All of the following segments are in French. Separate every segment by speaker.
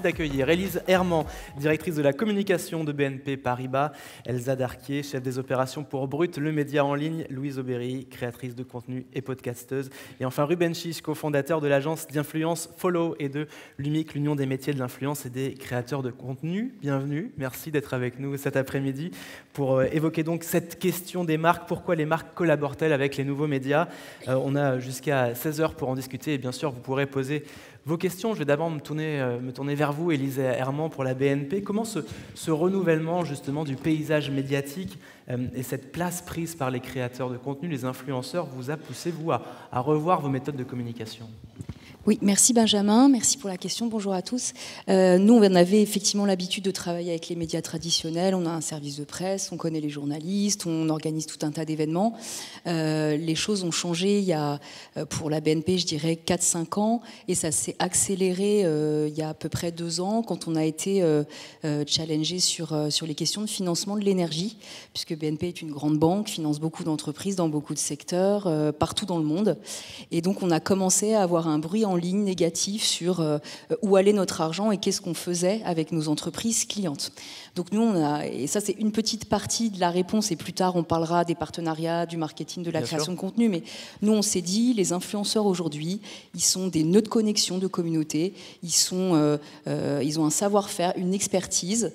Speaker 1: d'accueillir Élise Herman, directrice de la communication de BNP Paribas, Elsa Darquier, chef des opérations pour Brut, le média en ligne, Louise Aubéry, créatrice de contenu et podcasteuse, et enfin Ruben Chiche, cofondateur de l'agence d'influence Follow et de l'UMIC, l'Union des métiers de l'influence et des créateurs de contenu. Bienvenue, merci d'être avec nous cet après-midi pour évoquer donc cette question des marques. Pourquoi les marques collaborent-elles avec les nouveaux médias? On a jusqu'à 16h pour en discuter et bien sûr vous pourrez poser vos questions. Je vais d'abord me tourner vers vous, Élise Herman, pour la BNP. Comment ce renouvellement justement du paysage médiatique et cette place prise par les créateurs de contenu, les influenceurs, vous a poussé, vous, à revoir vos méthodes de communication?
Speaker 2: Oui, merci Benjamin, merci pour la question, bonjour à tous. Nous, on avait effectivement l'habitude de travailler avec les médias traditionnels, on a un service de presse, on connaît les journalistes, on organise tout un tas d'événements. Les choses ont changé il y a, pour la BNP, je dirais 4-5 ans, et ça s'est accéléré il y a à peu près 2 ans, quand on a été challengé sur les questions de financement de l'énergie, puisque BNP est une grande banque, finance beaucoup d'entreprises dans beaucoup de secteurs, partout dans le monde. Et donc, on a commencé à avoir un bruit en ligne négatif sur où allait notre argent et qu'est-ce qu'on faisait avec nos entreprises clientes. Donc nous, et ça c'est une petite partie de la réponse, et plus tard on parlera des partenariats, du marketing, de la création de contenu, mais nous on s'est dit, les influenceurs aujourd'hui, ils sont des nœuds de connexion de communauté, ils ont un savoir-faire, une expertise,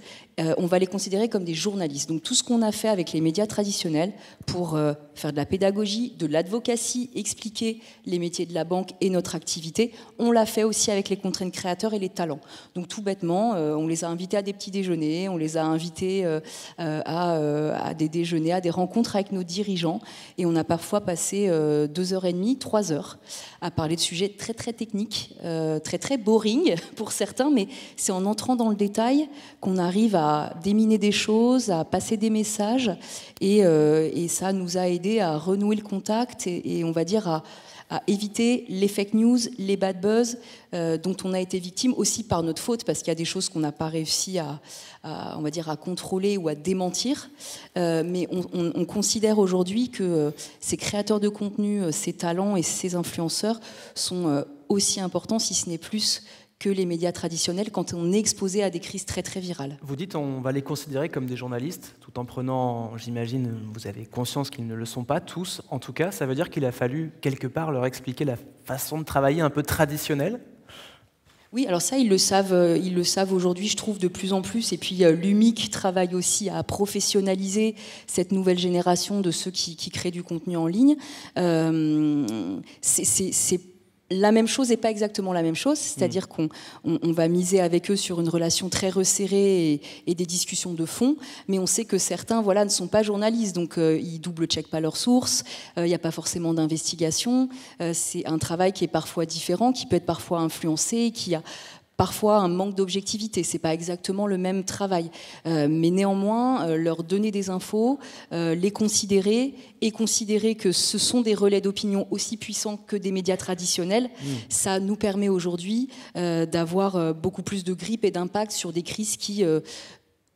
Speaker 2: on va les considérer comme des journalistes. Donc tout ce qu'on a fait avec les médias traditionnels pour faire de la pédagogie, de l'advocacy, expliquer les métiers de la banque et notre activité, on l'a fait aussi avec les content créateurs et les talents. Donc tout bêtement, on les a invités à des petits déjeuners, on les a invités à des déjeuners, à des rencontres avec nos dirigeants, et on a parfois passé 2h30, 3 heures à parler de sujets très très techniques, très très boring pour certains, mais c'est en entrant dans le détail qu'on arrive à déminer des choses, à passer des messages, et ça nous a aidé à renouer le contact et on va dire à éviter les fake news, les bad buzz dont on a été victime aussi par notre faute, parce qu'il y a des choses qu'on n'a pas réussi on va dire, à contrôler ou à démentir. Mais on considère aujourd'hui que ces créateurs de contenu, ces talents et ces influenceurs sont aussi importants, si ce n'est plus, que les médias traditionnels quand on est exposé à des crises très très virales.
Speaker 1: Vous dites on va les considérer comme des journalistes, tout en prenant, j'imagine, vous avez conscience qu'ils ne le sont pas tous, en tout cas, ça veut dire qu'il a fallu quelque part leur expliquer la façon de travailler un peu traditionnelle?
Speaker 2: Oui, alors ça, ils le savent aujourd'hui, je trouve, de plus en plus. Et puis, l'UMIC travaille aussi à professionnaliser cette nouvelle génération de ceux qui créent du contenu en ligne. C'est la même chose et pas exactement la même chose, c'est-à-dire qu'on va miser avec eux sur une relation très resserrée et des discussions de fond, mais on sait que certains ne sont pas journalistes, donc ils double-checkent pas leurs sources, il n'y a pas forcément d'investigation, c'est un travail qui est parfois différent, qui peut être parfois influencé, qui a parfois un manque d'objectivité, c'est pas exactement le même travail, mais néanmoins leur donner des infos, les considérer et considérer que ce sont des relais d'opinion aussi puissants que des médias traditionnels, ça nous permet aujourd'hui d'avoir beaucoup plus de grippe et d'impact sur des crises qui,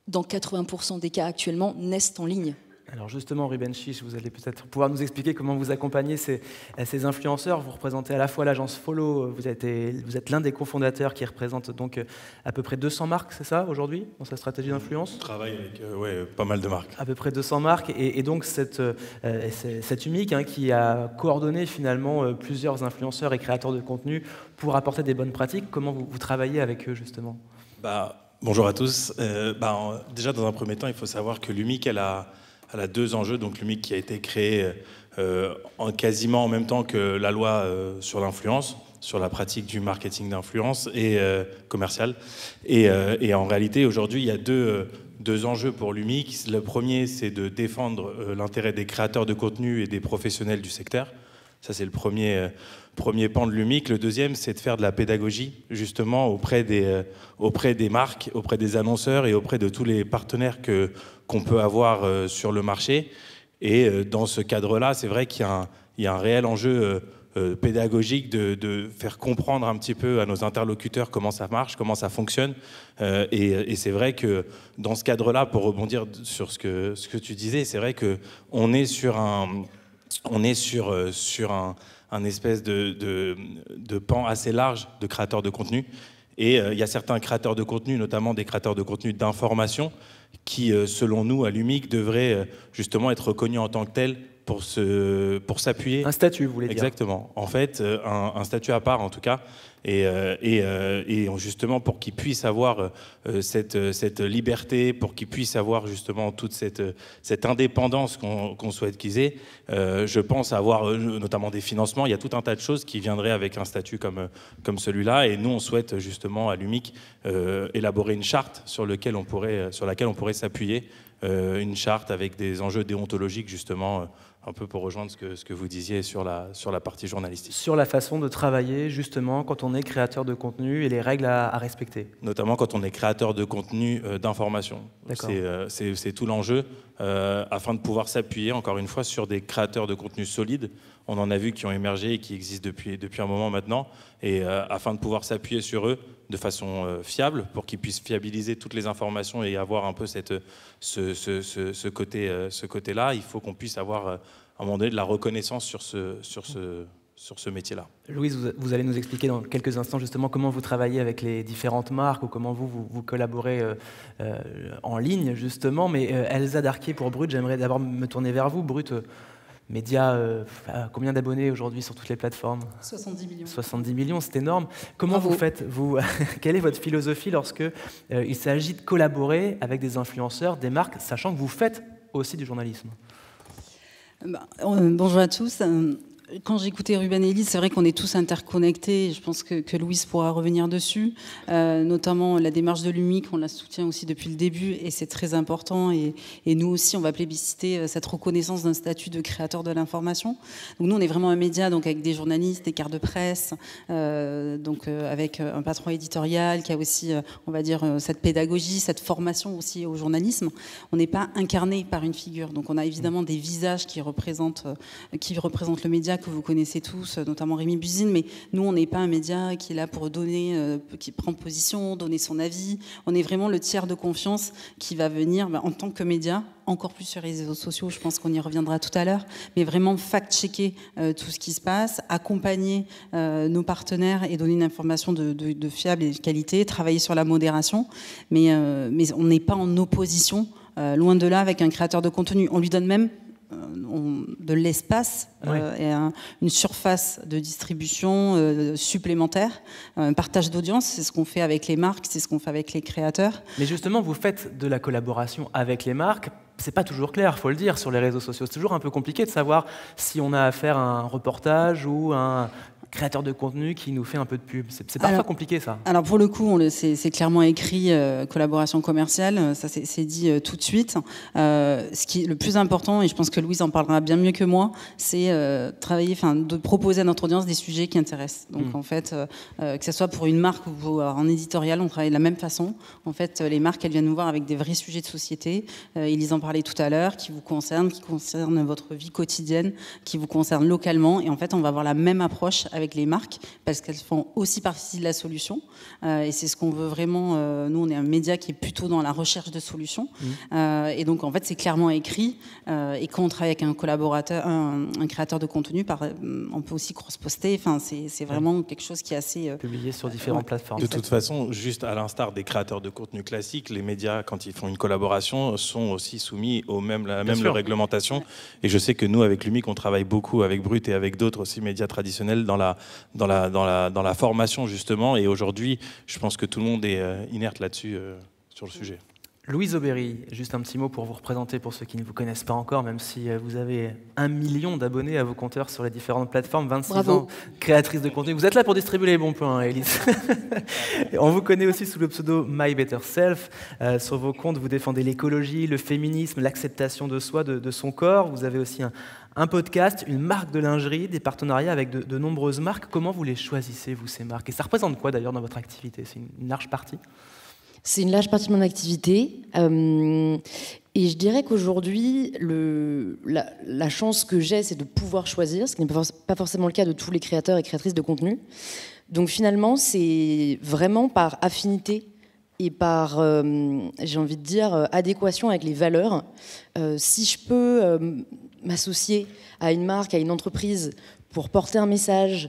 Speaker 2: dans 80% des cas actuellement, naissent en ligne.
Speaker 1: Alors justement, Ruben Chiche, vous allez peut-être pouvoir nous expliquer comment vous accompagnez ces influenceurs. Vous représentez à la fois l'agence Follow, vous êtes l'un des cofondateurs qui représente donc à peu près 200 marques, c'est ça, aujourd'hui, dans sa stratégie d'influence?
Speaker 3: On travaille avec pas mal de marques.
Speaker 1: À peu près 200 marques, et donc cette UMIC qui a coordonné finalement plusieurs influenceurs et créateurs de contenu pour apporter des bonnes pratiques. Comment vous travaillez avec eux, justement?
Speaker 3: Bonjour à tous. Déjà, dans un premier temps, il faut savoir que l'UMIC, elle a 2 enjeux. Donc l'UMIC qui a été créé quasiment en même temps que la loi sur l'influence, sur la pratique du marketing d'influence et commercial. Et en réalité, aujourd'hui, il y a deux enjeux pour l'UMIC. Le premier, c'est de défendre l'intérêt des créateurs de contenu et des professionnels du secteur. Ça, c'est le premier pan de l'UMIC. Le deuxième, c'est de faire de la pédagogie, justement, auprès des marques, auprès des annonceurs et auprès de tous les partenaires qu'on peut avoir sur le marché. Et dans ce cadre-là, c'est vrai qu'il y a un réel enjeu pédagogique de faire comprendre un petit peu à nos interlocuteurs comment ça marche, comment ça fonctionne. Et c'est vrai que dans ce cadre-là, pour rebondir sur ce que tu disais, c'est vrai qu'on est sur un espèce de pan assez large de créateurs de contenu. Et il y a certains créateurs de contenu, notamment des créateurs de contenu d'information, qui, selon nous, à l'UMIC, devraient justement être reconnus en tant que tels pour s'appuyer.
Speaker 1: Un statut, vous voulez dire?
Speaker 3: Exactement. En fait, un statut à part, en tout cas. Et justement, pour qu'ils puissent avoir cette liberté, pour qu'ils puissent avoir justement toute cette indépendance qu'on souhaite qu'ils aient, je pense avoir notamment des financements. Il y a tout un tas de choses qui viendraient avec un statut comme celui-là. Et nous, on souhaite justement à l'UMIC élaborer une charte sur laquelle on pourrait s'appuyer, une charte avec des enjeux déontologiques justement, un peu pour rejoindre ce que vous disiez sur la partie journalistique. Sur
Speaker 1: la façon de travailler, justement, quand on est créateur de contenu et les règles à respecter.
Speaker 3: Notamment quand on est créateur de contenu d'information. C'est tout l'enjeu, afin de pouvoir s'appuyer, encore une fois, sur des créateurs de contenu solides. On en a vu qui ont émergé et qui existent depuis un moment maintenant. Et afin de pouvoir s'appuyer sur eux de façon fiable, pour qu'ils puissent fiabiliser toutes les informations et avoir un peu ce côté-là, il faut qu'on puisse avoir à un moment donné de la reconnaissance sur ce métier-là.
Speaker 1: Louise, vous allez nous expliquer dans quelques instants justement comment vous travaillez avec les différentes marques ou comment vous collaborez en ligne justement. Mais Elsa Darquier pour Brut, j'aimerais d'abord me tourner vers vous. Brut, média, combien d'abonnés aujourd'hui sur toutes les plateformes?
Speaker 2: 70 millions.
Speaker 1: 70 millions, c'est énorme. Comment vous faites, quelle est votre philosophie lorsque il s'agit de collaborer avec des influenceurs, des marques, sachant que vous faites aussi du journalisme?
Speaker 4: Bonjour à tous. Quand j'écoutais Ruben et Élise, c'est vrai qu'on est tous interconnectés. Je pense que Louise pourra revenir dessus. Notamment la démarche de l'UMIC, on la soutient aussi depuis le début et c'est très important. Et nous aussi, on va plébisciter cette reconnaissance d'un statut de créateur de l'information. Donc nous, on est vraiment un média donc avec des journalistes, des cartes de presse, avec un patron éditorial qui a aussi, on va dire, cette pédagogie, cette formation aussi au journalisme. On n'est pas incarné par une figure. Donc on a évidemment des visages qui représentent le média que vous connaissez tous, notamment Rémi Buzine, mais nous, on n'est pas un média qui est là pour donner, qui prend position, donner son avis. On est vraiment le tiers de confiance qui va venir, en tant que média, encore plus sur les réseaux sociaux, je pense qu'on y reviendra tout à l'heure, mais vraiment fact-checker tout ce qui se passe, accompagner nos partenaires et donner une information de fiable et de qualité, travailler sur la modération, mais on n'est pas en opposition, loin de là, avec un créateur de contenu. On lui donne même de l'espace et une surface de distribution supplémentaire, un partage d'audience, c'est ce qu'on fait avec les marques, c'est ce qu'on fait avec les créateurs.
Speaker 1: Mais justement, vous faites de la collaboration avec les marques, c'est pas toujours clair, faut le dire, sur les réseaux sociaux. C'est toujours un peu compliqué de savoir si on a affaire à un reportage ou un créateur de contenu qui nous fait un peu de pub. C'est parfois compliqué, ça.
Speaker 4: Alors, pour le coup, c'est clairement écrit collaboration commerciale, ça c'est dit tout de suite. Ce qui est le plus important, et je pense que Louise en parlera bien mieux que moi, c'est de proposer à notre audience des sujets qui intéressent. Donc, en fait, que ce soit pour une marque ou en éditorial, on travaille de la même façon. En fait, les marques, elles viennent nous voir avec des vrais sujets de société. Ils en parlaient tout à l'heure, qui vous concernent, qui concernent votre vie quotidienne, qui vous concernent localement. Et en fait, on va avoir la même approche avec les marques, parce qu'elles font aussi partie de la solution. Et c'est ce qu'on veut vraiment. Nous, on est un média qui est plutôt dans la recherche de solutions. Et donc, en fait, c'est clairement écrit. Et quand on travaille avec un collaborateur, un créateur de contenu, on peut aussi cross-poster. Enfin, c'est vraiment quelque chose qui est assez...
Speaker 1: publié sur différentes plateformes.
Speaker 3: De toute façon, juste à l'instar des créateurs de contenu classiques, les médias, quand ils font une collaboration, sont aussi soumis à la même réglementation. Et je sais que nous, avec l'UMIC, on travaille beaucoup avec Brut et avec d'autres aussi médias traditionnels dans la formation, justement. Et aujourd'hui, je pense que tout le monde est inerte là-dessus, sur le sujet.
Speaker 1: Louise Aubéry, juste un petit mot pour vous représenter pour ceux qui ne vous connaissent pas encore, même si vous avez 1 million d'abonnés à vos compteurs sur les différentes plateformes, 26
Speaker 2: Bravo.
Speaker 1: ans, créatrice de contenu. Vous êtes là pour distribuer les bons points, hein, Élise. On vous connaît aussi sous le pseudo My Better Self. Sur vos comptes, vous défendez l'écologie, le féminisme, l'acceptation de soi, de son corps. Vous avez aussi un podcast, une marque de lingerie, des partenariats avec de nombreuses marques. Comment vous les choisissez, vous, ces marques? Et ça représente quoi, d'ailleurs, dans votre activité? C'est une large partie?
Speaker 2: C'est une large partie de mon activité. Et je dirais qu'aujourd'hui, la chance que j'ai, c'est de pouvoir choisir, ce qui n'est pas forcément le cas de tous les créateurs et créatrices de contenu. Donc finalement, c'est vraiment par affinité et par, j'ai envie de dire, adéquation avec les valeurs. Si je peux m'associer à une marque, à une entreprise, pour porter un message,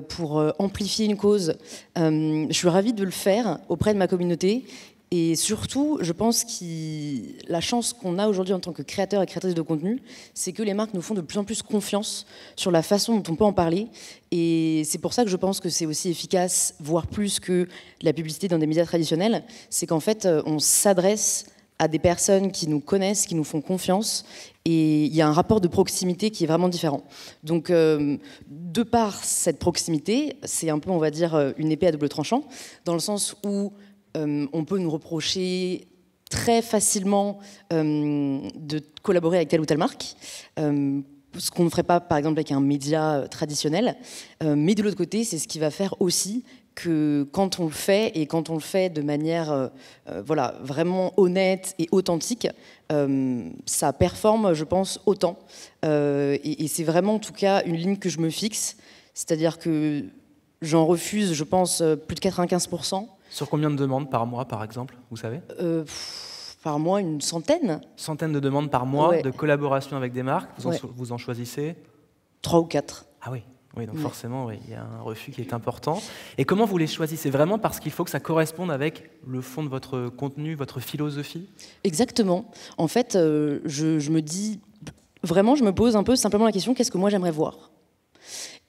Speaker 2: pour amplifier une cause. Je suis ravie de le faire auprès de ma communauté. Et surtout, je pense que la chance qu'on a aujourd'hui en tant que créateur et créatrice de contenu, c'est que les marques nous font de plus en plus confiance sur la façon dont on peut en parler. Et c'est pour ça que je pense que c'est aussi efficace, voire plus que la publicité dans des médias traditionnels. C'est qu'en fait, on s'adresse à des personnes qui nous connaissent, qui nous font confiance. Et il y a un rapport de proximité qui est vraiment différent. Donc, de par cette proximité, c'est un peu, on va dire, une épée à double tranchant, dans le sens où on peut nous reprocher très facilement de collaborer avec telle ou telle marque, ce qu'on ne ferait pas, par exemple, avec un média traditionnel. Mais de l'autre côté, c'est ce qui va faire aussi que quand on le fait, et quand on le fait de manière voilà, vraiment honnête et authentique, ça performe, je pense, autant. Et c'est vraiment, en tout cas, une ligne que je me fixe. C'est-à-dire que j'en refuse, je pense, plus de 95%.
Speaker 1: Sur combien de demandes par mois, par exemple, vous savez?
Speaker 2: Par mois, une centaine.
Speaker 1: Centaines de demandes par mois,
Speaker 2: ouais.
Speaker 1: De collaboration avec des marques.
Speaker 2: Ouais.
Speaker 1: Vous en choisissez
Speaker 2: 3 ou 4.
Speaker 1: Ah oui, donc forcément, oui, il y a un refus qui est important. Et comment vous les choisissez? Vraiment parce qu'il faut que ça corresponde avec le fond de votre contenu, votre philosophie?
Speaker 2: Exactement. En fait, je me dis, vraiment, je me pose un peu simplement la question, qu'est-ce que moi j'aimerais voir?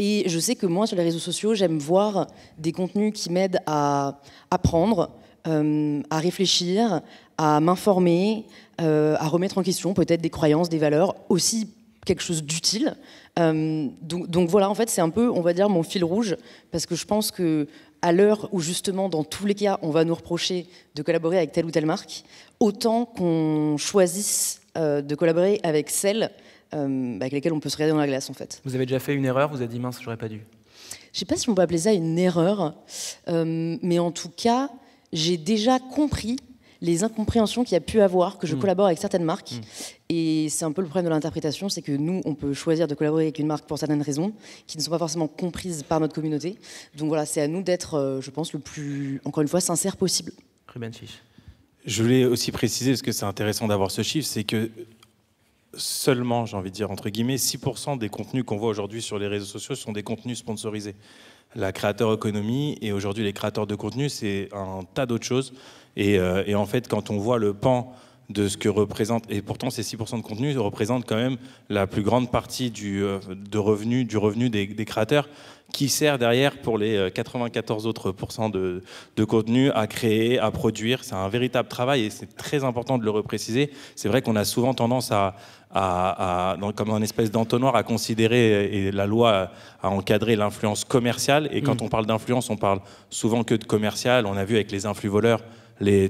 Speaker 2: Et je sais que moi, sur les réseaux sociaux, j'aime voir des contenus qui m'aident à apprendre, à réfléchir, à m'informer, à remettre en question peut-être des croyances, des valeurs, aussi quelque chose d'utile. Donc voilà, en fait, c'est un peu, on va dire, mon fil rouge, parce que je pense qu'à l'heure où justement, dans tous les cas, on va nous reprocher de collaborer avec telle ou telle marque, autant qu'on choisisse de collaborer avec celle avec lesquels on peut se regarder dans la glace, en fait.
Speaker 1: Vous avez déjà fait une erreur, vous avez dit mince, j'aurais pas dû.
Speaker 2: Je sais pas si on peut appeler ça une erreur, mais en tout cas, j'ai déjà compris les incompréhensions qu'il y a pu avoir, que je collabore avec certaines marques. Et c'est un peu le problème de l'interprétation, c'est que nous, on peut choisir de collaborer avec une marque pour certaines raisons, qui ne sont pas forcément comprises par notre communauté. Donc voilà, c'est à nous d'être, je pense, le plus, encore une fois, sincère possible.
Speaker 1: Ruben Chiche.
Speaker 3: Je voulais aussi préciser, parce que c'est intéressant d'avoir ce chiffre, c'est que seulement, j'ai envie de dire entre guillemets, 6% des contenus qu'on voit aujourd'hui sur les réseaux sociaux sont des contenus sponsorisés. La créateur économie et aujourd'hui les créateurs de contenu, c'est un tas d'autres choses. Et en fait, quand on voit le pan de ce que représente, et pourtant ces 6% de contenu représentent quand même la plus grande partie du revenu des créateurs, qui sert derrière pour les 94 autres % de contenu à créer, à produire. C'est un véritable travail et c'est très important de le repréciser. C'est vrai qu'on a souvent tendance comme un espèce d'entonnoir à considérer, et la loi à encadrer l'influence commerciale. Et quand on parle d'influence, on parle souvent que de commercial. On a vu avec les influx voleurs,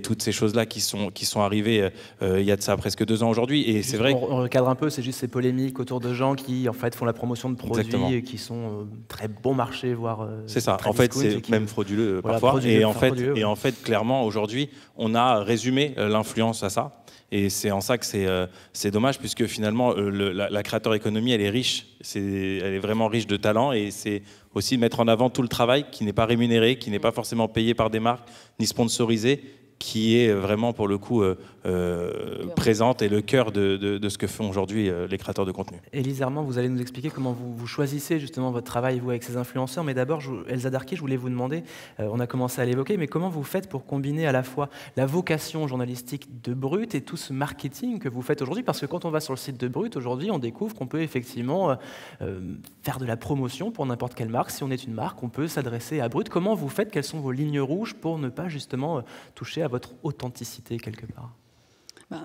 Speaker 3: toutes ces choses-là qui sont arrivées il y a de ça presque 2 ans aujourd'hui. Et c'est vrai.
Speaker 1: On recadre un peu, c'est juste ces polémiques autour de gens qui en fait font la promotion de produits. Exactement. Et qui sont très bon marché, voire. C'est
Speaker 3: ça. En fait, c'est même frauduleux parfois. Et en fait, clairement, aujourd'hui, on a résumé l'influence à ça. Et c'est en ça que c'est dommage, puisque finalement, la créateur économie, elle est riche. Elle est vraiment riche de talent. Et c'est aussi mettre en avant tout le travail qui n'est pas rémunéré, qui n'est pas forcément payé par des marques, ni sponsorisé, qui est vraiment pour le coup présente et le cœur de ce que font aujourd'hui les créateurs de contenu.
Speaker 1: Élise Armand, vous allez nous expliquer comment vous choisissez justement votre travail, vous, avec ces influenceurs. Mais d'abord, Elsa Darquier, je voulais vous demander, on a commencé à l'évoquer, mais comment vous faites pour combiner à la fois la vocation journalistique de Brut et tout ce marketing que vous faites aujourd'hui? Parce que quand on va sur le site de Brut aujourd'hui, on découvre qu'on peut effectivement faire de la promotion pour n'importe quelle marque. Si on est une marque, on peut s'adresser à Brut. Comment vous faites? Quelles sont vos lignes rouges pour ne pas justement toucher à votre authenticité quelque part?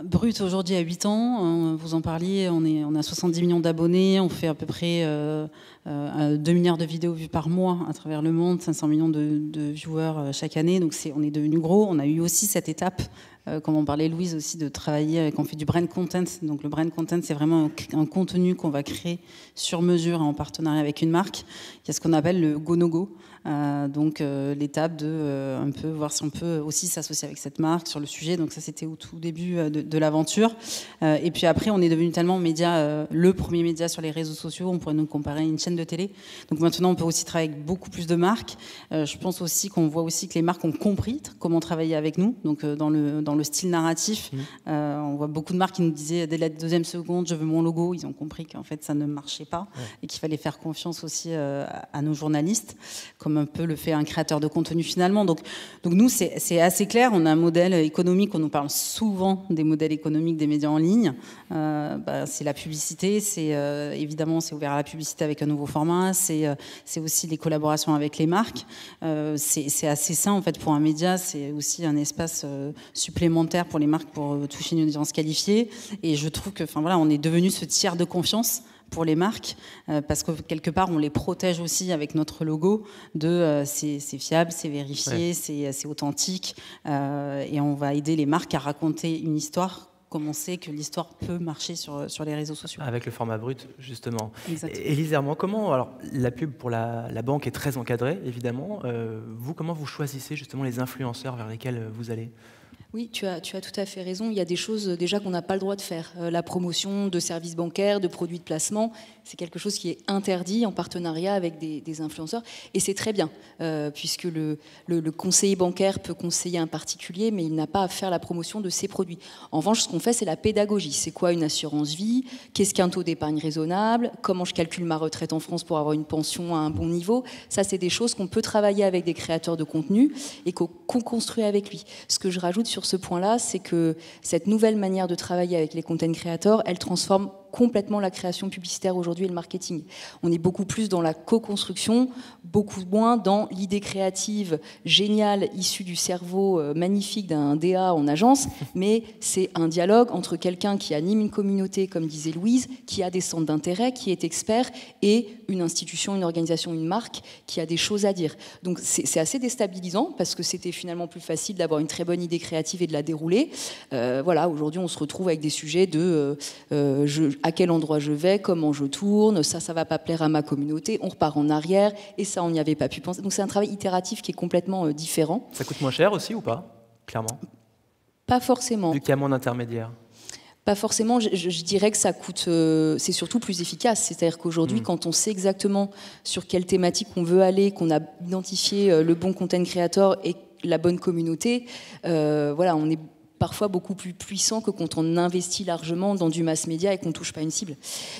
Speaker 4: Brut aujourd'hui a 8 ans, vous en parliez, on a 70 millions d'abonnés, on fait à peu près 2 milliards de vidéos vues par mois à travers le monde, 500 millions de viewers chaque année, donc on est devenu gros. On a eu aussi cette étape, comme on parlait Louise aussi, de travailler, qu'on fait du brand content. Donc le brand content, c'est vraiment un contenu qu'on va créer sur mesure en partenariat avec une marque. Il y a ce qu'on appelle le go-no-go. Donc l'étape de un peu voir si on peut aussi s'associer avec cette marque sur le sujet. Donc ça, c'était au tout début de l'aventure. Et puis après, on est devenu tellement média, le premier média sur les réseaux sociaux. On pourrait nous comparer à une chaîne de télé. Donc maintenant, on peut aussi travailler avec beaucoup plus de marques. Je pense aussi qu'on voit aussi que les marques ont compris comment travailler avec nous. Donc dans le dans le style narratif. On voit beaucoup de marques qui nous disaient dès la deuxième seconde, je veux mon logo. Ils ont compris qu'en fait, ça ne marchait pas et qu'il fallait faire confiance aussi à nos journalistes, comme un peu le fait un créateur de contenu finalement. Donc nous, c'est assez clair. On a un modèle économique. On nous parle souvent des modèles économiques des médias en ligne. C'est la publicité. Évidemment, c'est ouvert à la publicité avec un nouveau format. C'est aussi les collaborations avec les marques. C'est assez sain en fait pour un média. C'est aussi un espace supplémentaire pour les marques pour toucher une audience qualifiée. Et je trouve que, on est devenu ce tiers de confiance pour les marques, parce que quelque part on les protège aussi avec notre logo de c'est fiable, c'est vérifié, c'est authentique, et on va aider les marques à raconter une histoire comme on sait que l'histoire peut marcher sur les réseaux sociaux.
Speaker 1: Avec le format brut, justement.
Speaker 4: Exactement.
Speaker 1: Élise Herman, alors la pub pour la banque est très encadrée, évidemment. Comment vous choisissez justement les influenceurs vers lesquels vous allez ?
Speaker 2: Oui, tu as tout à fait raison. Il y a des choses déjà qu'on n'a pas le droit de faire. La promotion de services bancaires, de produits de placement, c'est quelque chose qui est interdit en partenariat avec des influenceurs. Et c'est très bien, puisque le conseiller bancaire peut conseiller un particulier, mais il n'a pas à faire la promotion de ses produits. En revanche, ce qu'on fait, c'est la pédagogie. C'est quoi une assurance vie ? Qu'est-ce qu'un taux d'épargne raisonnable ? Comment je calcule ma retraite en France pour avoir une pension à un bon niveau ? Ça, c'est des choses qu'on peut travailler avec des créateurs de contenu et qu'on construit avec lui. Ce que je rajoute sur ce point-là, c'est que cette nouvelle manière de travailler avec les content creators, elle transforme complètement la création publicitaire aujourd'hui et le marketing. On est beaucoup plus dans la co-construction, beaucoup moins dans l'idée créative géniale issue du cerveau magnifique d'un DA en agence, mais c'est un dialogue entre quelqu'un qui anime une communauté, comme disait Louise, qui a des centres d'intérêt, qui est expert, et une institution, une organisation, une marque qui a des choses à dire. Donc c'est assez déstabilisant parce que c'était finalement plus facile d'avoir une très bonne idée créative et de la dérouler. Aujourd'hui on se retrouve avec des sujets de à quel endroit je vais, comment je tourne, ça va pas plaire à ma communauté, on repart en arrière, et ça on n'y avait pas pu penser. Donc c'est un travail itératif qui est complètement différent.
Speaker 1: Ça coûte moins cher aussi ou pas, clairement ?
Speaker 2: Pas forcément.
Speaker 1: Vu qu'il y a moins d'intermédiaires.
Speaker 2: Pas forcément, je dirais que ça coûte, c'est surtout plus efficace. C'est-à-dire qu'aujourd'hui, quand on sait exactement sur quelle thématique on veut aller, qu'on a identifié le bon content creator et la bonne communauté, on est parfois beaucoup plus puissant que quand on investit largement dans du mass média et qu'on ne touche pas une cible.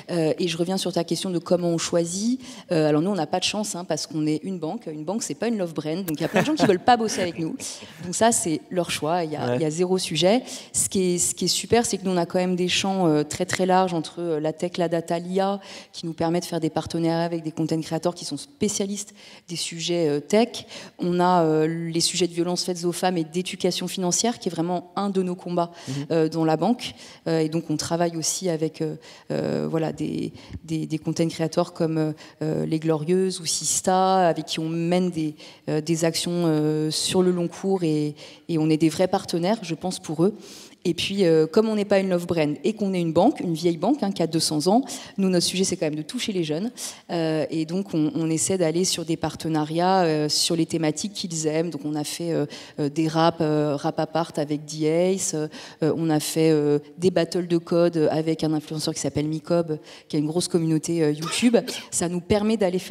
Speaker 2: Et je reviens sur ta question de comment on choisit. Alors nous, on n'a pas de chance parce qu'on est une banque. Une banque, c'est pas une love brand. Donc il y a plein de gens qui ne veulent pas bosser avec nous. Donc ça, c'est leur choix. Il y a zéro sujet. Ce qui est super, c'est que nous, on a quand même des champs très très larges entre la tech, la data, l'IA, qui nous permet de faire des partenariats avec des content creators qui sont spécialistes des sujets tech. On a les sujets de violences faites aux femmes et d'éducation financière, qui est vraiment un de nos combats dans la banque. Et donc, on travaille aussi avec des content creators comme Les Glorieuses ou Sista, avec qui on mène des actions sur le long cours et on est des vrais partenaires, je pense, pour eux. Et puis, comme on n'est pas une love brand et qu'on est une banque, une vieille banque qui a 200 ans, nous, notre sujet, c'est quand même de toucher les jeunes. Et donc, on essaie d'aller sur des partenariats sur les thématiques qu'ils aiment. Donc, on a fait des rap apart avec D-Ace. On a fait des battles de code avec un influenceur qui s'appelle Micob, qui a une grosse communauté YouTube. Ça nous permet d'aller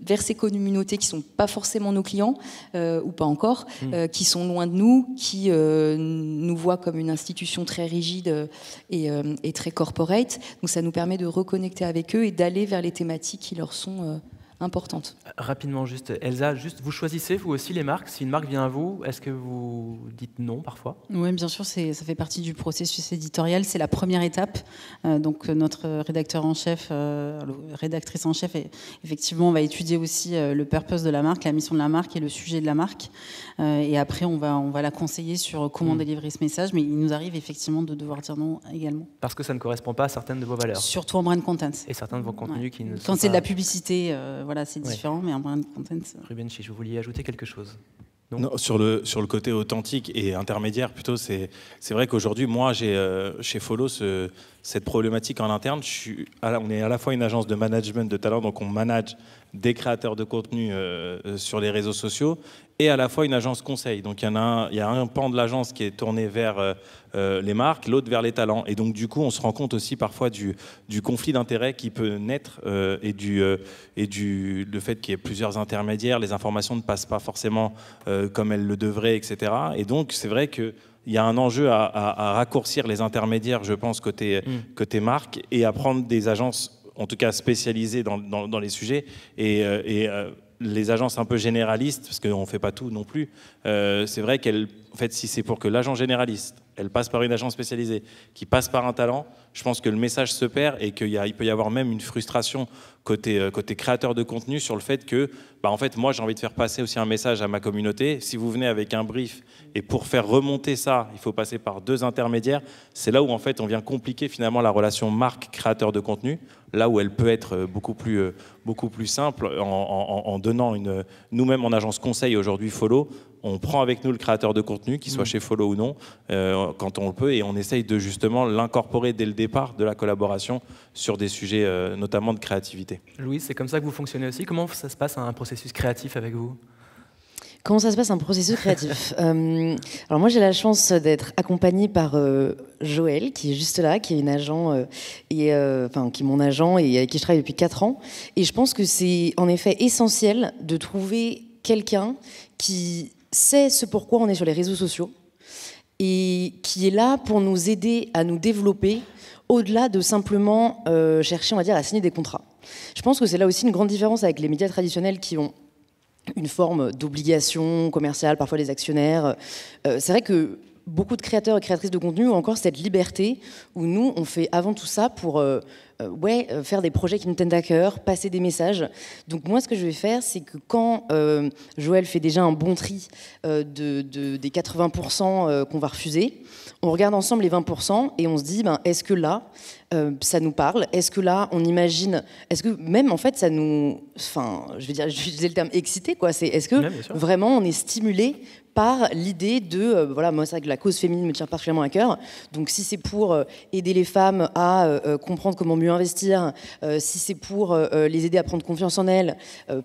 Speaker 2: vers ces communautés qui ne sont pas forcément nos clients, ou pas encore, qui sont loin de nous, qui nous voient comme une institution très rigide et très corporate. Donc ça nous permet de reconnecter avec eux et d'aller vers les thématiques qui leur sont importantes.
Speaker 1: Rapidement, juste, Elsa, vous choisissez vous aussi les marques. Si une marque vient à vous, est-ce que vous dites non parfois ?
Speaker 4: Oui, bien sûr, ça fait partie du processus éditorial. C'est la première étape. Donc notre rédacteur en chef, rédactrice en chef, effectivement, on va étudier aussi le purpose de la marque, la mission de la marque et le sujet de la marque. Et après, on va la conseiller sur comment délivrer ce message. Mais il nous arrive effectivement de devoir dire non également.
Speaker 1: Parce que ça ne correspond pas à certaines de vos valeurs.
Speaker 4: Surtout en brand content.
Speaker 1: Et certains de vos contenus qui ne sont
Speaker 4: Quand c'est
Speaker 1: pas...
Speaker 4: de la publicité, c'est différent, mais en brand content...
Speaker 1: Ruben Chiche, vous vouliez ajouter quelque chose ?
Speaker 3: Non, sur le côté authentique et intermédiaire, plutôt, c'est vrai qu'aujourd'hui, moi, j'ai chez Follow cette problématique en interne. On est à la fois une agence de management de talent, donc on manage des créateurs de contenu sur les réseaux sociaux, et à la fois une agence conseil. Donc il y a un pan de l'agence qui est tourné vers les marques, l'autre vers les talents. Et donc du coup, on se rend compte aussi parfois du conflit d'intérêts qui peut naître et le fait qu'il y ait plusieurs intermédiaires, les informations ne passent pas forcément comme elles le devraient, etc. Et donc c'est vrai que il y a un enjeu à raccourcir les intermédiaires, je pense, côté marque, et à prendre des agences, en tout cas spécialisées dans les sujets, et les agences un peu généralistes, parce qu'on ne fait pas tout non plus, c'est vrai en fait, si c'est pour que l'agent généraliste, elle passe par une agence spécialisée, qui passe par un talent, je pense que le message se perd et qu'il peut y avoir même une frustration côté créateur de contenu sur le fait que, en fait, moi, j'ai envie de faire passer aussi un message à ma communauté. Si vous venez avec un brief et pour faire remonter ça, il faut passer par 2 intermédiaires, c'est là où, en fait, on vient compliquer finalement la relation marque-créateur de contenu, là où elle peut être beaucoup plus simple en donnant nous-mêmes en agence conseil aujourd'hui Follow, on prend avec nous le créateur de contenu, qu'il soit chez Follow ou non, quand on le peut, et on essaye de justement l'incorporer dès le départ de la collaboration sur des sujets notamment de créativité.
Speaker 1: Louise, c'est comme ça que vous fonctionnez aussi. Comment ça se passe un processus créatif avec vous ?
Speaker 5: Comment ça se passe un processus créatif? Alors moi j'ai la chance d'être accompagnée par Joël qui est juste là, qui est une agent qui est mon agent et avec qui je travaille depuis 4 ans. Et je pense que c'est en effet essentiel de trouver quelqu'un qui sait ce pourquoi on est sur les réseaux sociaux et qui est là pour nous aider à nous développer au-delà de simplement chercher, on va dire, à signer des contrats. Je pense que c'est là aussi une grande différence avec les médias traditionnels qui ont une forme d'obligation commerciale, parfois les actionnaires. C'est vrai que beaucoup de créateurs et créatrices de contenu ont encore cette liberté où nous, on fait avant tout ça pour faire des projets qui nous tiennent à cœur, passer des messages. Donc moi, ce que je vais faire, c'est que quand Joël fait déjà un bon tri des 80% qu'on va refuser, on regarde ensemble les 20% et on se dit, est-ce que là, ça nous parle? Est-ce que là, on imagine... Est-ce que même, en fait, ça nous... Enfin, je disais le terme excité, quoi. Est-ce que vraiment, on est stimulé par l'idée de... moi, c'est vrai que la cause féminine me tient particulièrement à cœur. Donc, si c'est pour aider les femmes à comprendre comment mieux investir, si c'est pour les aider à prendre confiance en elles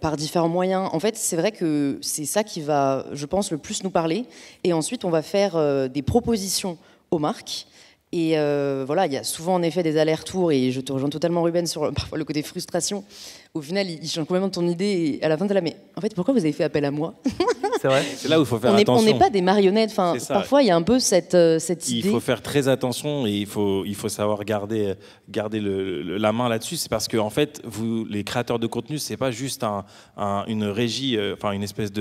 Speaker 5: par différents moyens, en fait, c'est vrai que c'est ça qui va, je pense, le plus nous parler. Et ensuite, on va faire des propositions aux marques. Et il y a souvent en effet des allers-retours, et je te rejoins totalement Ruben sur parfois le côté frustration. Au final, il change complètement ton idée, et à la fin, t'es là, mais en fait, pourquoi vous avez fait appel à moi?
Speaker 3: C'est vrai. C'est là où il faut faire attention.
Speaker 5: On n'est pas des marionnettes. Enfin, parfois, il y a un peu cette idée.
Speaker 3: Il faut faire très attention et il faut savoir garder la main là-dessus. C'est parce que en fait, vous, les créateurs de contenu, c'est pas juste une régie, une espèce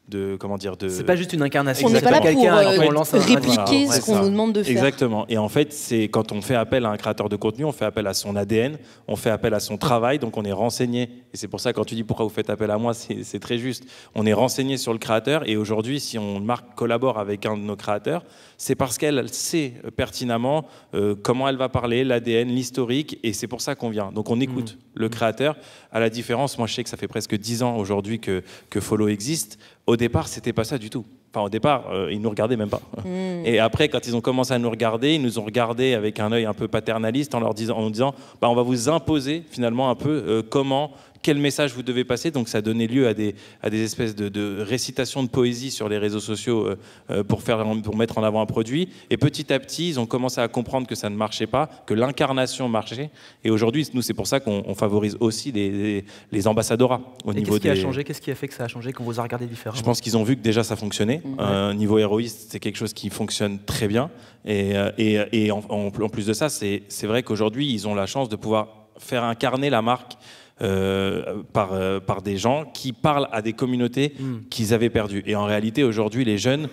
Speaker 1: c'est pas juste une incarnation.
Speaker 5: On n'est pas là pour répliquer ce qu'on nous demande de faire.
Speaker 3: Exactement. Et en fait, c'est quand on fait appel à un créateur de contenu, on fait appel à son ADN, on fait appel à son travail, donc on est renseigné. Et c'est pour ça, quand tu dis pourquoi vous faites appel à moi, c'est très juste. On est renseigné sur le créateur. Et aujourd'hui, si une marque collabore avec un de nos créateurs, c'est parce qu'elle sait pertinemment comment elle va parler, l'ADN, l'historique. Et c'est pour ça qu'on vient. Donc on écoute le créateur. À la différence, moi je sais que ça fait presque 10 ans aujourd'hui que Follow existe. Au départ, c'était pas ça du tout. Enfin, au départ, ils nous regardaient même pas. Et après, quand ils ont commencé à nous regarder, ils nous ont regardé avec un œil un peu paternaliste en nous disant on va vous imposer finalement un peu quel message vous devez passer. Donc ça donnait lieu à des espèces de récitations de poésie sur les réseaux sociaux pour mettre en avant un produit. Et petit à petit, ils ont commencé à comprendre que ça ne marchait pas, que l'incarnation marchait. Et aujourd'hui, nous, c'est pour ça qu'on favorise aussi les ambassadorats au niveau
Speaker 1: des... Qu'est-ce qui a changé? Qu'est-ce qui a fait que ça a changé, qu'on vous a regardé différemment?
Speaker 3: Je pense qu'ils ont vu que déjà ça fonctionnait. Niveau héroïste, c'est quelque chose qui fonctionne très bien. Et en plus de ça, c'est vrai qu'aujourd'hui, ils ont la chance de pouvoir faire incarner la marque par des gens qui parlent à des communautés qu'ils avaient perdues. Et en réalité, aujourd'hui, les jeunes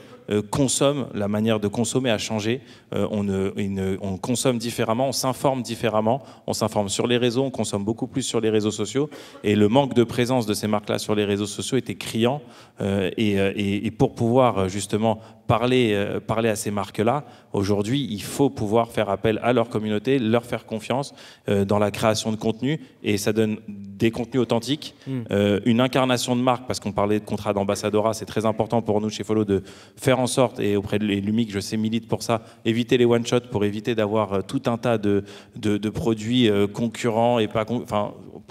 Speaker 3: consomment, la manière de consommer a changé. On consomme différemment, on s'informe différemment. On s'informe sur les réseaux, on consomme beaucoup plus sur les réseaux sociaux. Et le manque de présence de ces marques-là sur les réseaux sociaux était criant. Et pour pouvoir justement parler à ces marques-là, aujourd'hui, il faut pouvoir faire appel à leur communauté, leur faire confiance dans la création de contenu. Et ça donne des contenus authentiques, une incarnation de marque, parce qu'on parlait de contrat d'ambassadora, c'est très important pour nous chez Follow de faire en sorte, et auprès de l'UMIC, je sais, milite pour ça, éviter les one-shots pour éviter d'avoir tout un tas de produits concurrents et pas...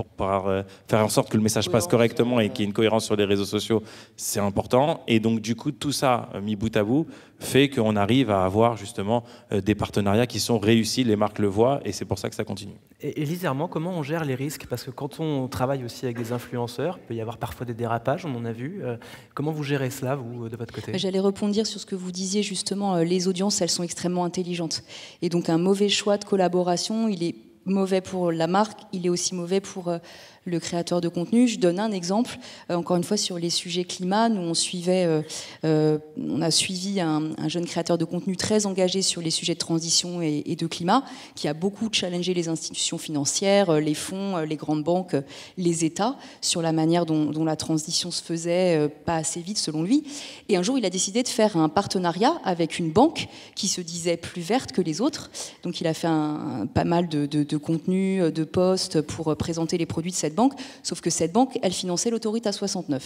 Speaker 3: pour pouvoir faire en sorte que le message passe correctement et qu'il y ait une cohérence sur les réseaux sociaux, c'est important. Et donc du coup, tout ça, mis bout à bout, fait qu'on arrive à avoir justement des partenariats qui sont réussis, les marques le voient, et c'est pour ça que ça continue.
Speaker 1: Et Lise Herman, comment on gère les risques? Parce que quand on travaille aussi avec des influenceurs, il peut y avoir parfois des dérapages, on en a vu. Comment vous gérez cela, vous, de votre côté?
Speaker 2: J'allais rebondir sur ce que vous disiez justement, les audiences, elles sont extrêmement intelligentes. Et donc un mauvais choix de collaboration, il est mauvais pour la marque, il est aussi mauvais pour le créateur de contenu. Je donne un exemple, encore une fois sur les sujets climat. Nous, on a suivi un jeune créateur de contenu très engagé sur les sujets de transition et de climat, qui a beaucoup challengé les institutions financières, les fonds, les grandes banques, les États, sur la manière dont la transition se faisait pas assez vite selon lui. Et un jour, il a décidé de faire un partenariat avec une banque qui se disait plus verte que les autres. Donc il a fait pas mal de contenu, de posts pour présenter les produits de cette banque, sauf que cette banque, elle finançait l'autoroute A69.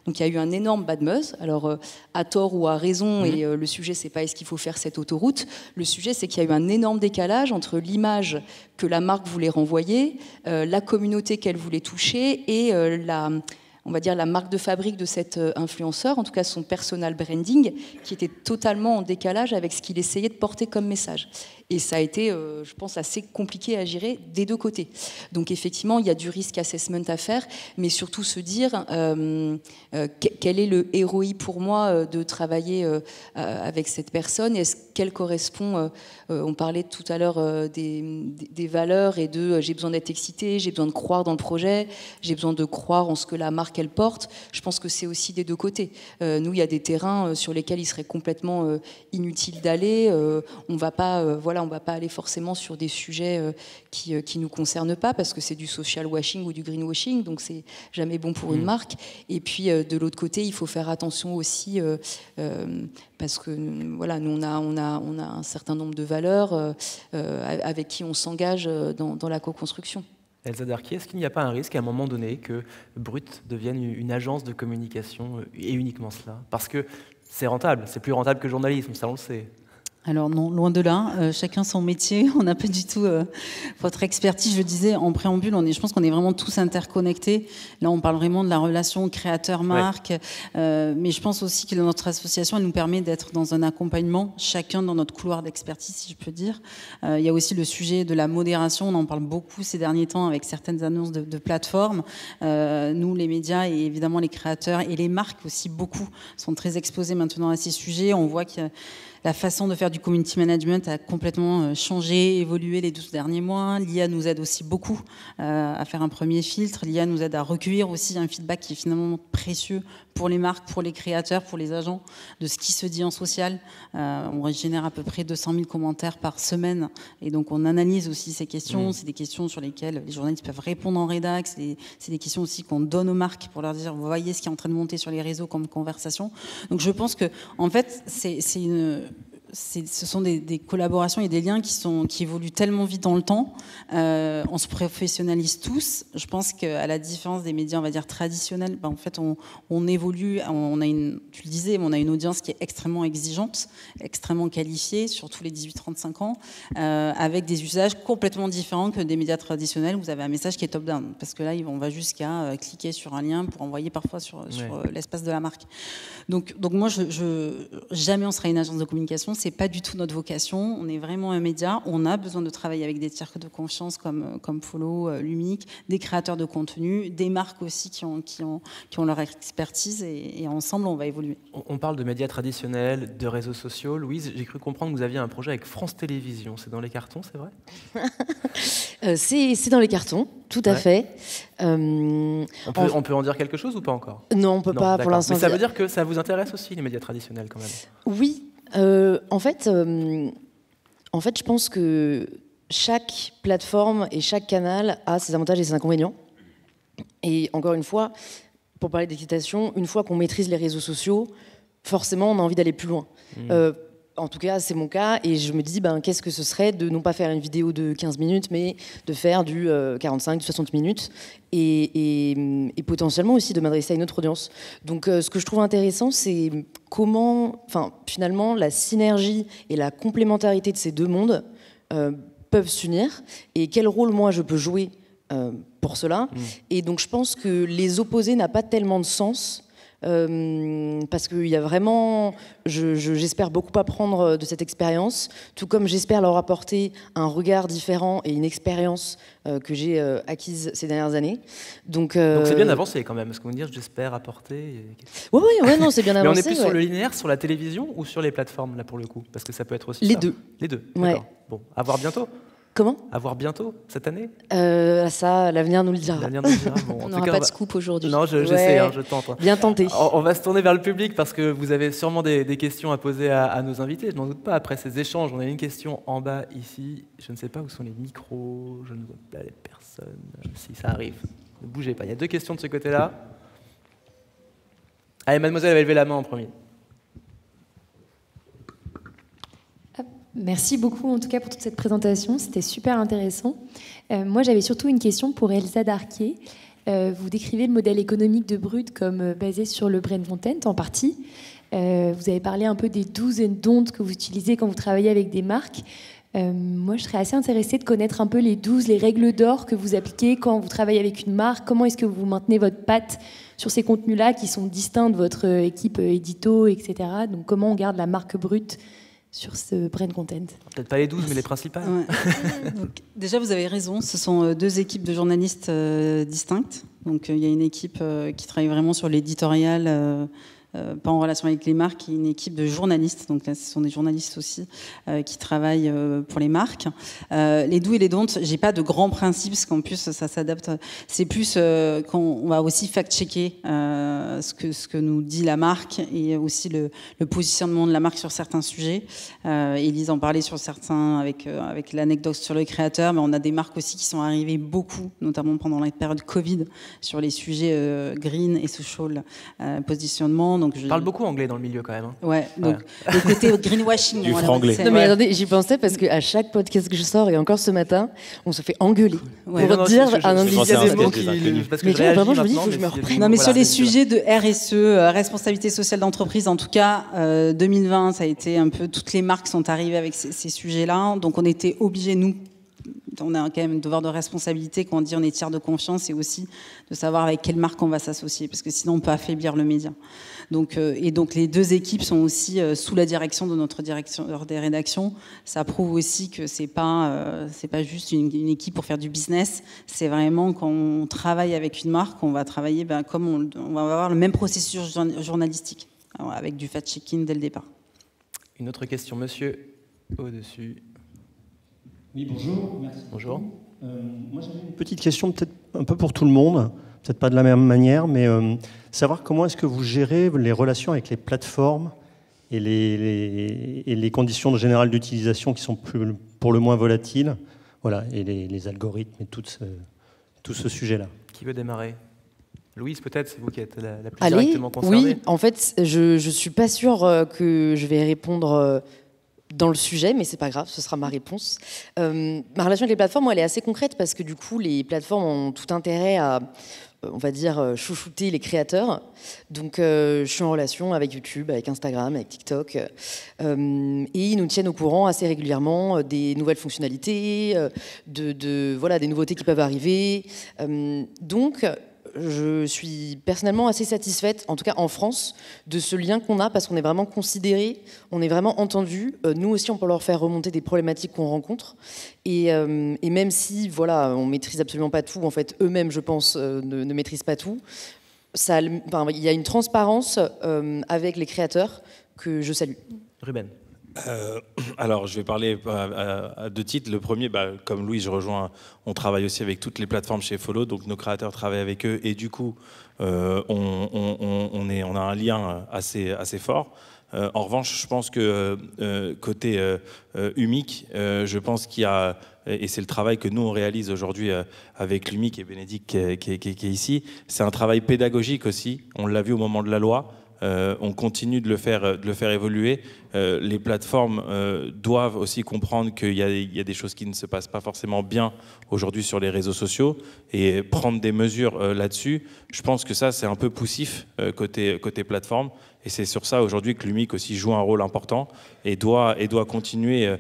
Speaker 2: Donc il y a eu un énorme bad buzz, alors à tort ou à raison, et le sujet c'est pas est-ce qu'il faut faire cette autoroute, le sujet c'est qu'il y a eu un énorme décalage entre l'image que la marque voulait renvoyer, la communauté qu'elle voulait toucher et on va dire la marque de fabrique de cet influenceur, en tout cas son personal branding, qui était totalement en décalage avec ce qu'il essayait de porter comme message. Et ça a été, je pense, assez compliqué à gérer des deux côtés. Donc effectivement, il y a du risk assessment à faire, mais surtout se dire quel est le ROI pour moi de travailler avec cette personne. Est-ce qu'elle correspond, on parlait tout à l'heure des valeurs et de j'ai besoin d'être excité, j'ai besoin de croire dans le projet, j'ai besoin de croire en ce que la marque elle porte. Je pense que c'est aussi des deux côtés. Nous, il y a des terrains sur lesquels il serait complètement inutile d'aller. On va pas aller forcément sur des sujets qui nous concernent pas, parce que c'est du social washing ou du greenwashing, donc c'est jamais bon pour une marque. Et puis de l'autre côté, il faut faire attention aussi parce que voilà, nous on a un certain nombre de valeurs avec qui on s'engage dans la co-construction.
Speaker 1: Elsa Darquier, est-ce qu'il n'y a pas un risque à un moment donné que Brut devienne une agence de communication et uniquement cela? Parce que c'est rentable, c'est plus rentable que le journalisme, ça on le sait.
Speaker 4: Alors non, loin de là, chacun son métier, on n'a pas du tout votre expertise. Je disais en préambule, je pense qu'on est vraiment tous interconnectés. Là, on parle vraiment de la relation créateur-marque, mais je pense aussi que notre association, elle nous permet d'être dans un accompagnement, chacun dans notre couloir d'expertise, si je peux dire. Il y a aussi le sujet de la modération, on en parle beaucoup ces derniers temps avec certaines annonces de plateformes. Nous, les médias et évidemment les créateurs et les marques aussi, beaucoup, sont très exposés maintenant à ces sujets. On voit que la façon de faire du community management a complètement changé, évolué les 12 derniers mois. L'IA nous aide aussi beaucoup à faire un premier filtre. L'IA nous aide à recueillir aussi un feedback qui est finalement précieux pour les marques, pour les créateurs, pour les agents, de ce qui se dit en social. On génère à peu près 200 000 commentaires par semaine. Et donc, on analyse aussi ces questions. C'est des questions sur lesquelles les journalistes peuvent répondre en rédac. C'est des questions aussi qu'on donne aux marques pour leur dire, vous voyez ce qui est en train de monter sur les réseaux comme conversation. Donc, je pense que, en fait, ce sont des collaborations et des liens qui évoluent tellement vite dans le temps. On se professionnalise tous. Je pense qu'à la différence des médias, on va dire traditionnels, en fait, on évolue. Tu le disais, on a une audience qui est extrêmement exigeante, extrêmement qualifiée, surtout les 18-35 ans, avec des usages complètement différents que des médias traditionnels. Vous avez un message qui est top-down, parce que là, on va jusqu'à cliquer sur un lien pour envoyer parfois sur l'espace de la marque. Donc moi, jamais on sera une agence de communication. C'est pas du tout notre vocation. On est vraiment un média. On a besoin de travailler avec des tiers de confiance comme Follow, Lumic, des créateurs de contenu, des marques aussi qui ont leur expertise et ensemble, on va évoluer.
Speaker 1: On parle de médias traditionnels, de réseaux sociaux. Louise, j'ai cru comprendre que vous aviez un projet avec France Télévisions. C'est dans les cartons, c'est vrai?
Speaker 5: C'est dans les cartons, tout à fait.
Speaker 1: On peut en dire quelque chose ou pas encore?
Speaker 5: Non, on ne peut pas pour l'instant.
Speaker 1: Mais ça veut dire que ça vous intéresse aussi, les médias traditionnels, quand même?
Speaker 5: Oui. En fait, je pense que chaque plateforme et chaque canal a ses avantages et ses inconvénients. Et encore une fois, pour parler d'excitation, une fois qu'on maîtrise les réseaux sociaux, forcément, on a envie d'aller plus loin. En tout cas, c'est mon cas, et je me dis, qu'est-ce que ce serait de non pas faire une vidéo de 15 minutes, mais de faire du 45, du 60 minutes, et potentiellement aussi de m'adresser à une autre audience. Donc, ce que je trouve intéressant, c'est comment, finalement, la synergie et la complémentarité de ces deux mondes peuvent s'unir, et quel rôle, moi, je peux jouer pour cela. Et donc je pense que les opposer n'a pas tellement de sens. Parce qu'il y a vraiment, j'espère beaucoup apprendre de cette expérience, tout comme j'espère leur apporter un regard différent et une expérience que j'ai acquise ces dernières années. Donc
Speaker 1: c'est bien avancé quand même, parce qu'on veut dire j'espère apporter.
Speaker 5: Oui, non, c'est bien avancé.
Speaker 1: Mais on est plus sur le linéaire, sur la télévision ou sur les plateformes là pour le coup, parce que ça peut être aussi
Speaker 5: les
Speaker 1: ça.
Speaker 5: deux.
Speaker 1: Les deux.
Speaker 5: Ouais.
Speaker 1: D'accord. Bon, à voir bientôt.
Speaker 5: Comment ?
Speaker 1: À voir bientôt cette année.
Speaker 5: Ça, l'avenir nous le dira.
Speaker 1: L'avenir nous le dira. Bon,
Speaker 2: On n'aura pas de scoop aujourd'hui.
Speaker 1: Non, j'essaie, je tente.
Speaker 5: Bien tenté.
Speaker 1: On va se tourner vers le public parce que vous avez sûrement des questions à poser à nos invités. Je n'en doute pas. Après ces échanges, on a une question en bas ici. Je ne sais pas où sont les micros. Je ne vois pas les personnes. Si ça arrive, ne bougez pas. Il y a 2 questions de ce côté-là. Allez, mademoiselle avait levé la main en premier.
Speaker 6: Merci beaucoup en tout cas pour toute cette présentation, c'était super intéressant. Moi j'avais surtout une question pour Elsa Darquier. Vous décrivez le modèle économique de Brut comme basé sur le brain content en partie. Vous avez parlé un peu des do's and don'ts que vous utilisez quand vous travaillez avec des marques. Moi je serais assez intéressée de connaître un peu les do's, les règles d'or que vous appliquez quand vous travaillez avec une marque. Comment est-ce que vous maintenez votre patte sur ces contenus-là qui sont distincts de votre équipe édito, etc. Donc comment on garde la marque Brut sur ce brain content.
Speaker 1: Peut-être pas les 12, mais les principales.
Speaker 4: Ouais. Donc, déjà, vous avez raison, ce sont 2 équipes de journalistes distinctes. Donc, il y a une équipe qui travaille vraiment sur l'éditorial, pas en relation avec les marques, et une équipe de journalistes. Donc là, ce sont des journalistes aussi qui travaillent pour les marques. Les do et les don't, j'ai pas de grands principes, parce qu'en plus, ça s'adapte. C'est plus quand on va aussi fact-checker ce que nous dit la marque et aussi le positionnement de la marque sur certains sujets. Élise en parlait sur certains avec l'anecdote sur le créateur, mais on a des marques aussi qui sont arrivées beaucoup, notamment pendant la période Covid, sur les sujets green et social, positionnement. Donc
Speaker 1: je parle beaucoup anglais dans le milieu quand même. Hein.
Speaker 4: Ouais, donc le côté greenwashing.
Speaker 3: Du franglais.
Speaker 5: Non mais attendez, j'y pensais parce qu'à chaque podcast que je sors, et encore ce matin, on se fait engueuler pour dire un individuel.
Speaker 1: Mais
Speaker 5: vraiment, je me dis, il faut que je me reprenne.
Speaker 4: Non mais sur les sujets de RSE, responsabilité sociale d'entreprise, en tout cas, 2020, ça a été un peu, toutes les marques sont arrivées avec ces sujets-là, donc on était obligés, nous, on a quand même un devoir de responsabilité quand on dit on est tiers de confiance, et aussi de savoir avec quelle marque on va s'associer, parce que sinon on peut affaiblir le média. Donc, et donc les 2 équipes sont aussi sous la direction de notre directeur des rédactions. Ça prouve aussi que c'est pas juste une équipe pour faire du business. C'est vraiment quand on travaille avec une marque, on va travailler comme on va avoir le même processus journalistique, avec du fact-checking dès le départ.
Speaker 1: Une autre question, monsieur, au-dessus.
Speaker 7: Oui, bonjour. Merci.
Speaker 1: Bonjour.
Speaker 7: Moi, j'avais une petite question, peut-être un peu pour tout le monde, peut-être pas de la même manière, mais savoir comment est-ce que vous gérez les relations avec les plateformes et les conditions générales d'utilisation qui sont pour le moins volatiles, voilà, et les algorithmes et tout ce sujet-là.
Speaker 1: Qui veut démarrer ? Louise, peut-être, c'est vous qui êtes la plus directement concernée.
Speaker 5: Oui, en fait, je ne suis pas sûre que je vais répondre dans le sujet, mais c'est pas grave, ce sera ma réponse. Ma relation avec les plateformes, elle est assez concrète parce que du coup, les plateformes ont tout intérêt à, on va dire, chouchouter les créateurs. Donc, je suis en relation avec YouTube, avec Instagram, avec TikTok, et ils nous tiennent au courant assez régulièrement des nouvelles fonctionnalités, voilà, des nouveautés qui peuvent arriver. Donc, je suis personnellement assez satisfaite, en tout cas en France, de ce lien qu'on a, parce qu'on est vraiment considéré, on est vraiment entendu. Nous aussi, on peut leur faire remonter des problématiques qu'on rencontre. Et même si, voilà, on maîtrise absolument pas tout, en fait, eux-mêmes, je pense, ne maîtrisent pas tout. Il y a une transparence avec les créateurs que je salue.
Speaker 1: Ruben.
Speaker 3: Alors, je vais parler à 2 titres. Le premier, comme Louis, je rejoins, on travaille aussi avec toutes les plateformes chez Follow, donc nos créateurs travaillent avec eux, et du coup, on a un lien assez fort. En revanche, je pense que côté UMIC, je pense qu'il y a, et c'est le travail que nous on réalise aujourd'hui avec l'UMIC et Bénédicte qui est ici, c'est un travail pédagogique aussi, on l'a vu au moment de la loi. On continue de le faire évoluer. Les plateformes doivent aussi comprendre qu'il y a des choses qui ne se passent pas forcément bien aujourd'hui sur les réseaux sociaux et prendre des mesures là-dessus. Je pense que ça, c'est un peu poussif côté plateforme. Et c'est sur ça aujourd'hui que l'UMIC aussi joue un rôle important et doit continuer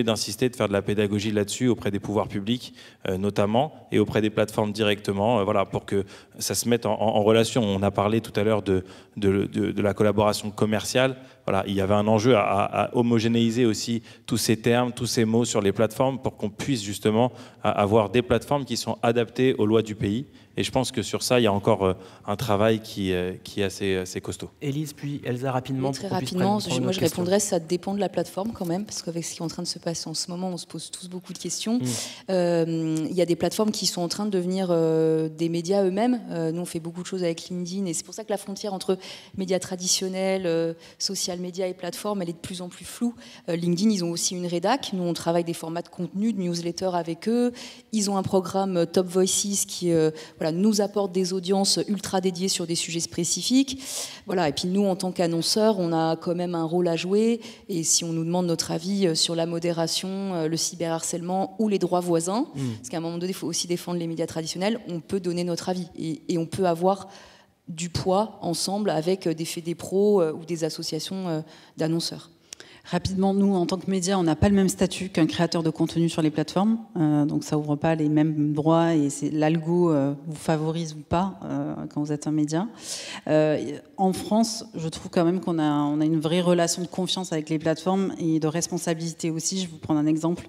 Speaker 3: d'insister, de faire de la pédagogie là-dessus auprès des pouvoirs publics notamment et auprès des plateformes directement, voilà, pour que ça se mette en relation. On a parlé tout à l'heure de la collaboration commerciale. Voilà, il y avait un enjeu à homogénéiser aussi tous ces termes, tous ces mots sur les plateformes pour qu'on puisse justement avoir des plateformes qui sont adaptées aux lois du pays. Et je pense que sur ça, il y a encore un travail qui est assez costaud.
Speaker 1: Élise, puis Elsa, rapidement.
Speaker 2: Très rapidement, moi je répondrais, ça dépend de la plateforme quand même, parce qu'avec ce qui est en train de se passer en ce moment, on se pose tous beaucoup de questions. Il y a des plateformes qui sont en train de devenir des médias eux-mêmes. Nous, on fait beaucoup de choses avec LinkedIn, et c'est pour ça que la frontière entre médias traditionnels, social media et plateforme, elle est de plus en plus floue. LinkedIn, ils ont aussi une rédac. Nous, on travaille des formats de contenu, de newsletter avec eux. Ils ont un programme Top Voices qui nous apporte des audiences ultra dédiées sur des sujets spécifiques. Voilà. Et puis nous, en tant qu'annonceurs, on a quand même un rôle à jouer. Et si on nous demande notre avis sur la modération, le cyberharcèlement ou les droits voisins, parce qu'à un moment donné, il faut aussi défendre les médias traditionnels, on peut donner notre avis. Et on peut avoir du poids ensemble avec des fédépros ou des associations d'annonceurs.
Speaker 4: Rapidement, nous, en tant que médias, on n'a pas le même statut qu'un créateur de contenu sur les plateformes. Donc ça ouvre pas les mêmes droits et l'algo vous favorise ou pas quand vous êtes un média. En France, je trouve quand même qu'on a une vraie relation de confiance avec les plateformes et de responsabilité aussi. Je vais vous prendre un exemple.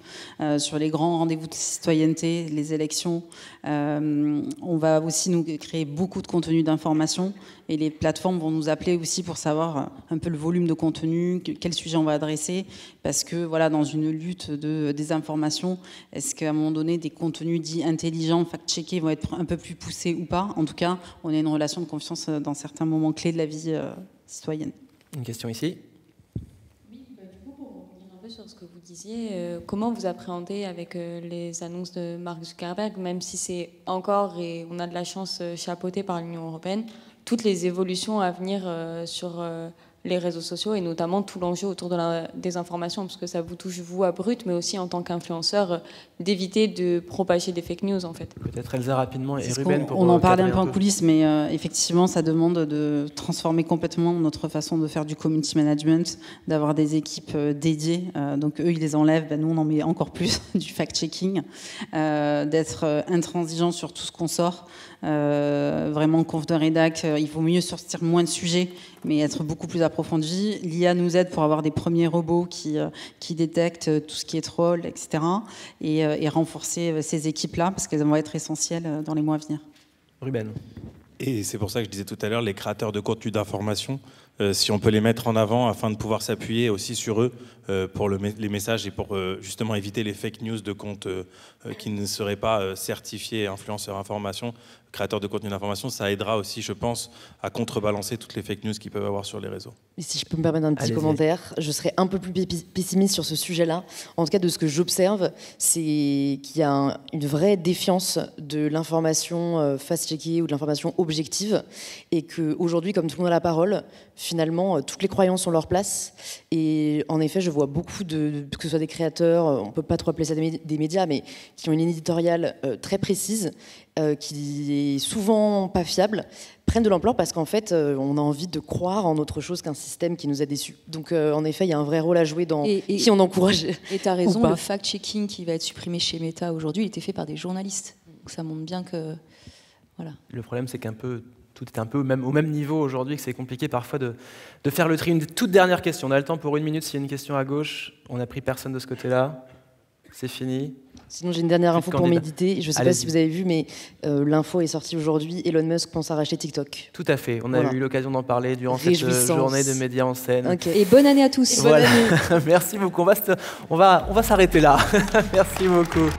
Speaker 4: Sur les grands rendez-vous de citoyenneté, les élections, on va aussi nous créer beaucoup de contenu d'information. Et les plateformes vont nous appeler aussi pour savoir un peu le volume de contenu, quel sujet on va adresser, parce que voilà, dans une lutte de désinformation, est-ce qu'à un moment donné, des contenus dits intelligents, fact-checkés, vont être un peu plus poussés ou pas? En tout cas, on a une relation de confiance dans certains moments clés de la vie citoyenne.
Speaker 1: Une question ici.
Speaker 8: Oui, du coup, pour revenir un peu sur ce que vous disiez, comment vous appréhendez avec les annonces de Mark Zuckerberg, même si c'est encore, et on a de la chance, chapeauté par l'Union européenne, toutes les évolutions à venir sur les réseaux sociaux et notamment tout l'enjeu autour de la désinformation, parce que ça vous touche vous à Brut, mais aussi en tant qu'influenceur, d'éviter de propager des fake news en fait.
Speaker 1: Peut-être Elsa rapidement et Ruben pour...
Speaker 4: On en parlait un peu en coulisses, mais effectivement ça demande de transformer complètement notre façon de faire du community management, d'avoir des équipes dédiées, donc eux ils les enlèvent, nous on en met encore plus, du fact-checking, d'être intransigeant sur tout ce qu'on sort. Vraiment conf de rédac, il vaut mieux sortir moins de sujets mais être beaucoup plus approfondi. L'IA nous aide pour avoir des premiers robots qui détectent tout ce qui est troll, etc. et renforcer ces équipes-là parce qu'elles vont être essentielles dans les mois à venir.
Speaker 1: Ruben.
Speaker 3: Et c'est pour ça que je disais tout à l'heure, les créateurs de contenu d'information, si on peut les mettre en avant afin de pouvoir s'appuyer aussi sur eux pour les messages et pour justement éviter les fake news de comptes qui ne seraient pas certifiés influenceurs information, créateurs de contenu d'information, ça aidera aussi, je pense, à contrebalancer toutes les fake news qu'ils peuvent avoir sur les réseaux.
Speaker 5: Et si je peux me permettre un petit commentaire, je serais un peu plus pessimiste sur ce sujet-là. En tout cas, de ce que j'observe, c'est qu'il y a une vraie défiance de l'information fast-checkée ou de l'information objective, et qu'aujourd'hui, comme tout le monde a la parole, finalement, toutes les croyances ont leur place. Et en effet, je vois beaucoup que ce soit des créateurs, on ne peut pas trop appeler ça des médias, mais qui ont une ligne éditoriale très précise, qui est souvent pas fiable, prennent de l'ampleur parce qu'en fait, on a envie de croire en autre chose qu'un système qui nous a déçus. Donc, en effet, il y a un vrai rôle à jouer dans qui on encourage.
Speaker 2: Et tu as raison, le fact-checking qui va être supprimé chez Meta aujourd'hui, il était fait par des journalistes. Donc, ça montre bien que... Voilà.
Speaker 1: Le problème, c'est tout est un peu au même niveau aujourd'hui, que c'est compliqué parfois de faire le tri. Une toute dernière question. On a le temps pour 1 minute. S'il y a une question à gauche, on n'a pris personne de ce côté-là. C'est fini.
Speaker 5: Sinon, j'ai une dernière info pour méditer. Je ne sais pas si vous avez vu, mais l'info est sortie aujourd'hui. Elon Musk pense à racheter TikTok.
Speaker 1: Tout à fait. On a eu l'occasion d'en parler durant cette journée de médias en scène.
Speaker 2: Okay. Et bonne année à tous.
Speaker 1: Voilà. Merci beaucoup. On va s'arrêter là. Merci beaucoup.